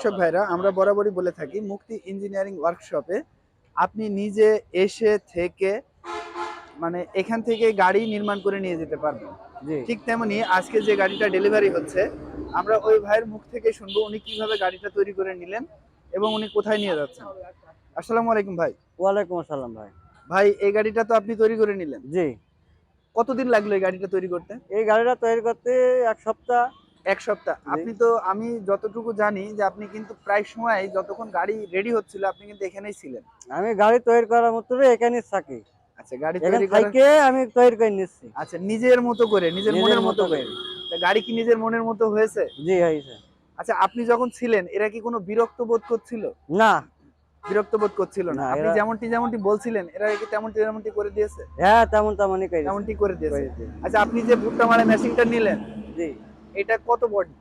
কৃষক ভাইরা, আমরা বরাবরই বলে থাকি মুক্তি ইঞ্জিনিয়ারিং ওয়ার্কশপে আপনি নিজে এসে থেকে মানে এখান থেকে গাড়ি নির্মাণ করে নিয়ে যেতে পারবেন। জি। ঠিক তেমনি আজকে যে গাড়িটা ডেলিভারি হচ্ছে, আমরা ওই ভাইয়ের মুখ থেকে শুনবো উনি কিভাবে গাড়িটা তৈরি করে নিলেন এবং উনি কোথায় নিয়ে যাচ্ছেন। আসসালামু আলাইকুম ভাই। ওয়ালাইকুম আসসালাম ভাই। ভাই, এই গাড়িটা তো আপনি তৈরি করে নিলেন, জি। কতদিন লাগলো এই গাড়িটা তৈরি করতে? এই গাড়িটা তৈরি করতে ১ সপ্তাহ। ১ সপ্তাহ। জি। আপনি তো, আমি যতটুকু জানি যে আপনি কিন্তু প্রায় সময় যতক্ষণ গাড়ি রেডি হচ্ছিল আপনি কিন্তু এখানেই ছিলেন। আমি গাড়ি তৈরি করার মতো এখানেই থাকি। আচ্ছা, গাড়ি এখান তৈরি করা, থেকে আমি তৈরি করে নিচ্ছি। আচ্ছা, নিজের মতো করে, নিজের নিজের মনের মতো মতো করে। করে। তা গাড়ি কি নিজের মনের মতো হয়েছে? জি হয়েছে। আচ্ছা, আপনি যখন ছিলেন এরা কি কোনো বিরক্ত বোধ করছিল? না, বিরক্ত বোধ করছিল না। না আপনি এরা যেমনটি বলছিলেন এরা কি তেমনটি করে দিয়েছে? হ্যাঁ, তেমনই করেছে। তেমনটি করে দিয়েছে। করেছে। আচ্ছা, আপনি যে ভুট্টা মারা মেশিনটা নিলেন, জি। এটা কত বডি?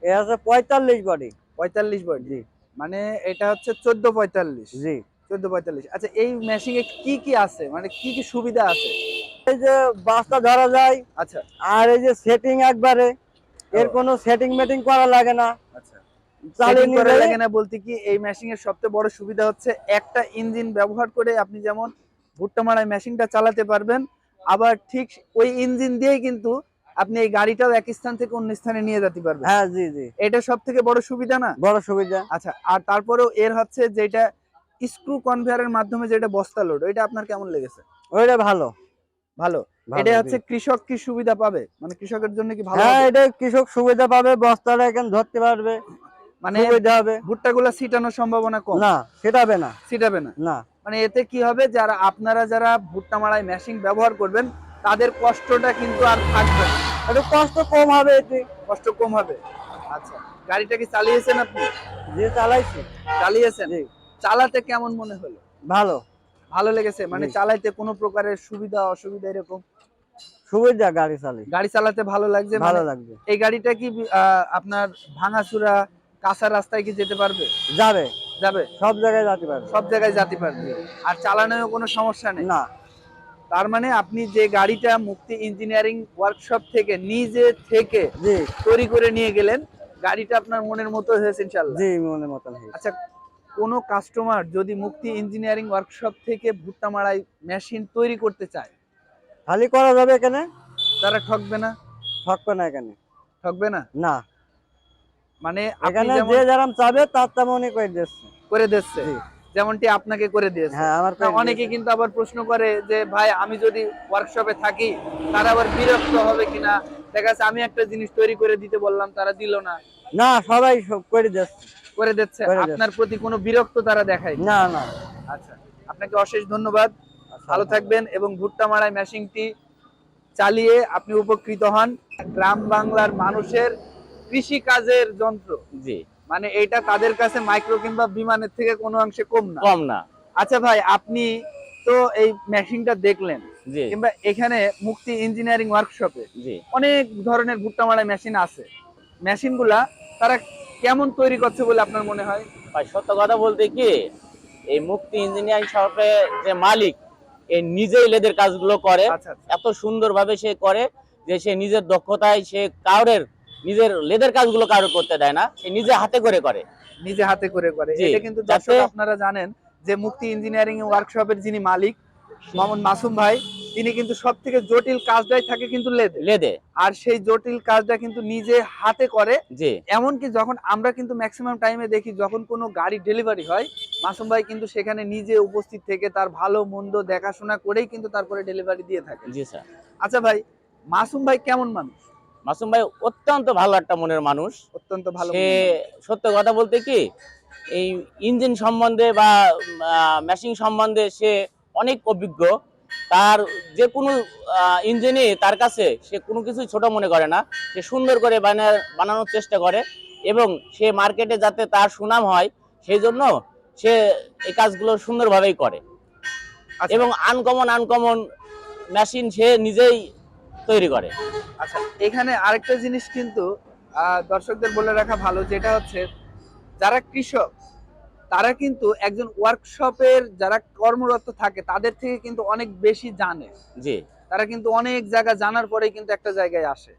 এ আছে ৪৫ বডি। ৪৫ বডি। জি। মানে এটা হচ্ছে ১৪৪৫। জি। ১৪৪৫। আচ্ছা, এই মেশিনে কি কি আছে, মানে কি কি সুবিধা আছে? এই যে বাসটা ধরা যায়, আচ্ছা। আর এই যে সেটিং একবারে, এর ও, কোনো সেটিং মেটিং করা লাগে না। আচ্ছা। চালিয়ে সেটিং নিয়ে করা যাই। লাগে না বলতে কি, এই মেশিনের সবচেয়ে বড় সুবিধা হচ্ছে একটা ইঞ্জিন ব্যবহার করে আপনি যেমন ভুট্টা মারাই মেশিনটা চালাতে পারবেন, আবার ঠিক ওই ইঞ্জিন দিয়েই কিন্তু আপনি এই গাড়িটাও এক স্থান থেকে অন্য স্থানে নিয়ে যেতে পারবেন। হ্যাঁ, জি জি। এটা সবথেকে বড় সুবিধা না? বড় সুবিধা। আচ্ছা, আর তারপরেও এর হচ্ছে যেটা স্ক্রু কনভেয়ারের মাধ্যমে যেটা বস্তা লোড, ওইটা আপনার কেমন লেগেছে? ওইটা ভালো। ভালো। ভালো, এটা জি। হচ্ছে কৃষক কি সুবিধা পাবে, মানে কৃষকের জন্য কি ভালো হ্যাঁ, হবে? এটা কৃষক সুবিধা পাবে, বস্তাটা এখানে ধরতে পারবে, মানে সুবিধা হবে। ভুট্টাগুলা ছিটানোর সম্ভাবনা কম? না, সেটাবে না। ছিটাবে না। না, মানে এতে কি হবে, যারা আপনারা যারা ভুট্টা মাড়াই মেশিন ব্যবহার করবেন তাদের কষ্টটা কিন্তু আর থাকবে না। একটু কষ্ট কম হবে এতে। কষ্ট কম হবে। আচ্ছা, গাড়িটা কি চালিয়েছেন আপনি? যে চালাইছি। চালিয়েছেন? জি। চালাতে কেমন মনে হলো? ভালো। ভালো লেগেছে? মানে জি। চালাইতে কোনো প্রকারের সুবিধা অসুবিধা এরকম? সুবিধা গাড়ি চালাই। গাড়ি চালাতে ভালো লাগছে? মানে ভালো লাগবে। এই গাড়িটা কি আপনার ভাঙাচুরা কাঁচা রাস্তায় কি যেতে পারবে? যাবে। যাবে? সব জায়গায় যেতে পারবে। সব জায়গায় যেতে পারবে। আর চালানোও কোনো সমস্যা নেই? না। তার মানে আপনি যে গাড়িটা মুক্তি ইঞ্জিনিয়ারিং ওয়ার্কশপ থেকে নিজে থেকে জি। তৈরি করে নিয়ে গেলেন, গাড়িটা আপনার মনের মতো হয়েছে ইনশাআল্লাহ? জি, মনের মতন হয়েছে। আচ্ছা, কোনো কাস্টমার যদি মুক্তি ইঞ্জিনিয়ারিং ওয়ার্কশপ থেকে ভুট্টা মাড়াই মেশিন তৈরি করতে চায়, খালি করা যাবে এখানে। তারা ঠকবে না? ঠকবে না এখানে। ঠকবে না? না। মানে আপনি এখানে যেমন যে যেরকম চাবে তার তেমনই করে দিচ্ছে। করে দিচ্ছে, জি। যেমনটি আপনাকে করে দিয়েছে। হ্যাঁ, আমার না, করে অনেকে দিয়েছে। কিন্তু আবার প্রশ্ন করে যে ভাই আমি যদি ওয়ার্কশপে থাকি তারা আবার বিরক্ত হবে কিনা, দেখা যাচ্ছে আমি একটা জিনিস তৈরি করে দিতে বললাম তারা দিল না। না, সবাই সব করে দিচ্ছে। করে দিচ্ছে, করে আপনার দিচ্ছে। প্রতি কোনো বিরক্ত তারা দেখায় না? না, না। আচ্ছা, আপনাকে অশেষ ধন্যবাদ। ভালো থাকবেন এবং ভুট্টা মাড়াই মেশিনটি চালিয়ে আপনি উপকৃত হন। গ্রাম বাংলার মানুষের কৃষি কাজের যন্ত্র, জি, মানে এটা তাদের কাছে মাইক্রো কিংবা বিমানের থেকে কোনো অংশে কম না। কম না। আচ্ছা ভাই, আপনি তো এই মেশিনটা দেখলেন, জি, কিংবা এখানে মুক্তি ইঞ্জিনিয়ারিং ওয়ার্কশপে জি। অনেক ধরনের ভুট্টা মাড়াই মেশিন আছে, মেশিনগুলা তারা কেমন তৈরি করছে বলে আপনার মনে হয়? ভাই সত্য কথা বলতে কি, এই মুক্তি ইঞ্জিনিয়ারিং শপে যে মালিক, এ নিজেই লেদের কাজগুলো করে। আচ্ছা আচ্ছা। এত সুন্দরভাবে সে করে যে সে নিজের দক্ষতায় সে কাউরের নিজের লেদের কাজগুলো কারোর করতে দেয় না, সে নিজে হাতে করে করে। নিজে হাতে করে করে। জি, এটা কিন্তু যাতে দর্শক আপনারা জানেন যে মুক্তি ইঞ্জিনিয়ারিং ওয়ার্কশপের যিনি মালিক মোহাম্মদ মাসুম ভাই, তিনি কিন্তু সব থেকে জটিল কাজটাই থাকে কিন্তু লেদে। লেদে। আর সেই জটিল কাজটা কিন্তু নিজে হাতে করে। জি, এমনকি যখন আমরা কিন্তু ম্যাক্সিমাম টাইমে দেখি যখন কোনো গাড়ি ডেলিভারি হয়, মাসুম ভাই কিন্তু সেখানে নিজে উপস্থিত থেকে তার ভালো মন্দ দেখাশোনা করেই কিন্তু তারপরে ডেলিভারি দিয়ে থাকে। জি স্যার। আচ্ছা ভাই, মাসুম ভাই কেমন মানুষ? মাসুম ভাই অত্যন্ত ভালো একটা মনের মানুষ। অত্যন্ত ভালো সে মনের মানুষ। সত্য কথা বলতে কি, এই ইঞ্জিন সম্বন্ধে বা মেশিন সম্বন্ধে সে অনেক অভিজ্ঞ। তার যে কোনো ইঞ্জিনই তার কাছে সে কোনো কিছু ছোট মনে করে না, সে সুন্দর করে বানানোর চেষ্টা করে এবং সে মার্কেটে যাতে তার সুনাম হয় সেই জন্য সে এই কাজগুলো সুন্দরভাবেই করে। আচ্ছা। এবং আনকমন মেশিন সে নিজেই তৈরি করে। আচ্ছা, এখানে আরেকটা জিনিস কিন্তু দর্শকদের বলে রাখা ভালো, যেটা হচ্ছে যারা কৃষক তারা কিন্তু একজন ওয়ার্কশপের যারা কর্মরত থাকে তাদের থেকে কিন্তু অনেক বেশি জানে। জি, তারা কিন্তু অনেক জায়গা জানার পরেই কিন্তু একটা জায়গায় আসে।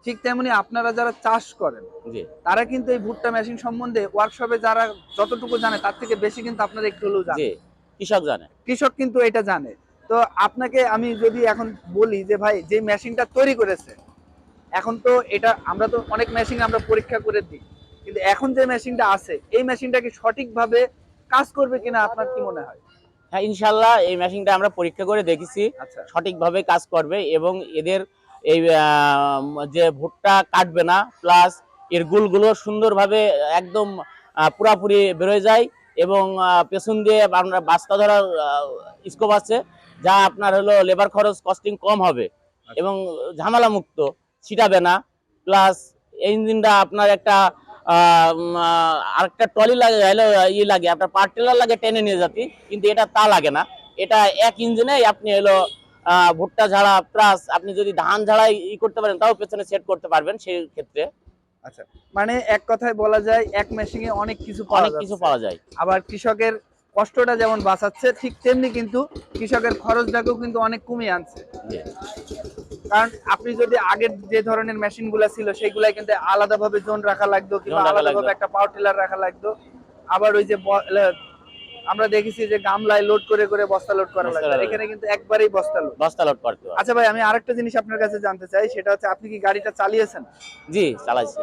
ঠিক তেমনি আপনারা যারা চাষ করেন জি তারা কিন্তু এই ভুট্টা মেশিন সম্বন্ধে ওয়ার্কশপে যারা যতটুকু জানে তার থেকে বেশি কিন্তু আপনারা একটু হলেও জি জানেন। কৃষক জানে। কৃষক কিন্তু এটা জানে। তো আপনাকে আমি যদি এখন বলি যে ভাই যে মেশিনটা তৈরি করেছে, এখন তো এটা আমরা তো অনেক মেশিন আমরা পরীক্ষা করে দিই, কিন্তু এখন যে মেশিনটা আছে এই মেশিনটা কি সঠিকভাবে কাজ করবে কিনা আপনার কি মনে হয়? হ্যাঁ ইনশাল্লাহ এই মেশিনটা আমরা পরীক্ষা করে দেখেছি, আচ্ছা সঠিকভাবে কাজ করবে এবং এদের এই যে ভুট্টা কাটবে না, প্লাস এর গুলগুলো সুন্দরভাবে একদম পুরাপুরি বেরোয় যায় এবং পেছন দিয়ে আপনার বাস্তা ধরার স্কোপ আছে, যা আপনার হলো লেবার খরচ কস্টিং কম হবে এবং ঝামেলা মুক্ত, ছিটাবে না। প্লাস এই ইঞ্জিনটা আপনার একটা আরেকটা ট্রলি লাগে, ই লাগে আপনার পার টেলার লাগে টেনে নিয়ে যাতে, কিন্তু এটা তা লাগে না। এটা এক ইঞ্জিনে আপনি হলো ভুট্টা ঝাড়া প্লাস আপনি যদি ধান ঝাড়াই ই করতে পারেন তাও পেছনে সেট করতে পারবেন সেই ক্ষেত্রে। আচ্ছা, মানে এক কথায় বলা যায় এক মেশিনে অনেক কিছু অনেক কিছু পাওয়া যায়। আবার কৃষকের কষ্টটা যেমন বাঁচাচ্ছে, ঠিক তেমনি কিন্তু কৃষকের খরচটাকেও কিন্তু অনেক কমিয়ে আনছে। কারণ আপনি যদি আগের যে ধরনের মেশিন গুলা ছিল সেগুলাই কিন্তু আলাদাভাবে জোন রাখা লাগতো, কিংবা আলাদাভাবে একটা পাওয়ার টিলার রাখা লাগতো। আবার ওই যে আমরা দেখেছি যে গামলায় লোড করে করে বস্তা লোড করা লাগতো, এখানে কিন্তু একবারেই বস্তা লোড করতে হয়। আচ্ছা ভাই, আমি আরেকটা জিনিস আপনার কাছে জানতে চাই, সেটা হচ্ছে আপনি কি গাড়িটা চালিয়েছেন? জি চালাইছি।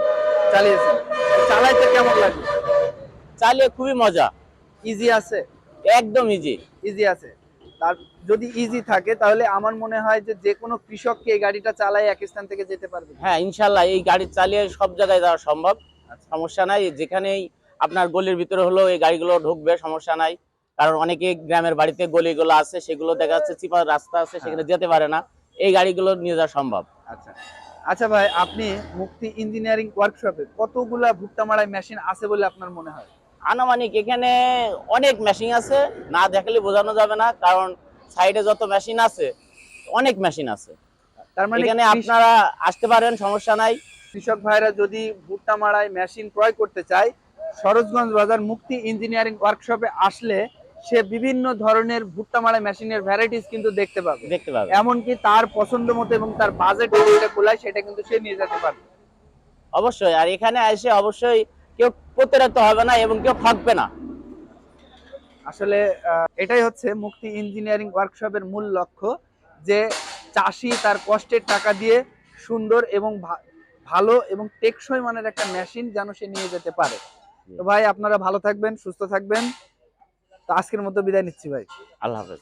চালিয়েছেন, চালাইতে কেমন লাগে? চালিয়ে খুবই মজা। ইজি আছে? একদম ইজি। ইজি আছে। তার যদি ইজি থাকে তাহলে আমার মনে হয় যে যে কোনো কৃষককে এই গাড়িটা চালায় এক স্থান থেকে যেতে পারবে। হ্যাঁ ইনশাল্লাহ এই গাড়ি চালিয়ে সব জায়গায় যাওয়া সম্ভব, সমস্যা নাই। যেখানেই আপনার গলির ভিতরে হলো এই গাড়িগুলো ঢুকবে, সমস্যা নাই। কারণ অনেকে গ্রামের বাড়িতে গলিগুলো আছে, সেগুলো দেখা যাচ্ছে চিপা রাস্তা আছে, সেখানে যেতে পারে না, এই গাড়িগুলো নিয়ে যাওয়া সম্ভব। আচ্ছা আচ্ছা ভাই, আপনি মুক্তি ইঞ্জিনিয়ারিং ওয়ার্কশপে কতগুলা ভুট্টা মারাই মেশিন আছে বলে আপনার মনে হয়? আনুমানিক এখানে অনেক মেশিন আছে, না দেখলে বোঝানো যাবে না, কারণ সাইডে যত মেশিন আছে অনেক মেশিন আছে। তার মানে এখানে আপনারা আসতে পারেন, সমস্যা নাই। কৃষক ভাইরা যদি ভুট্টা মারাই মেশিন ক্রয় করতে চায়, সরোজগঞ্জ বাজার মুক্তি ইঞ্জিনিয়ারিং ওয়ার্কশপে আসলে সে বিভিন্ন ধরনের ভুট্টা মারাই মেশিনের ভ্যারাইটিস কিন্তু দেখতে পাবে। এমনকি তার পছন্দ মতো এবং তার বাজেট যেটা কোলায় সেটা কিন্তু সে নিয়ে যেতে পারবে। অবশ্যই, আর এখানে এসে অবশ্যই কেউ প্রতারিত হবে না এবং কেউ ঠকবে না। আসলে এটাই হচ্ছে মুক্তি ইঞ্জিনিয়ারিং ওয়ার্কশপের মূল লক্ষ্য, যে চাষি তার কষ্টের টাকা দিয়ে সুন্দর এবং ভালো এবং টেকসই মানের একটা মেশিন যেন সে নিয়ে যেতে পারে। তো ভাই আপনারা ভালো থাকবেন, সুস্থ থাকবেন। তো আজকের মতো বিদায় নিচ্ছি ভাই। আল্লাহ হাফেজ।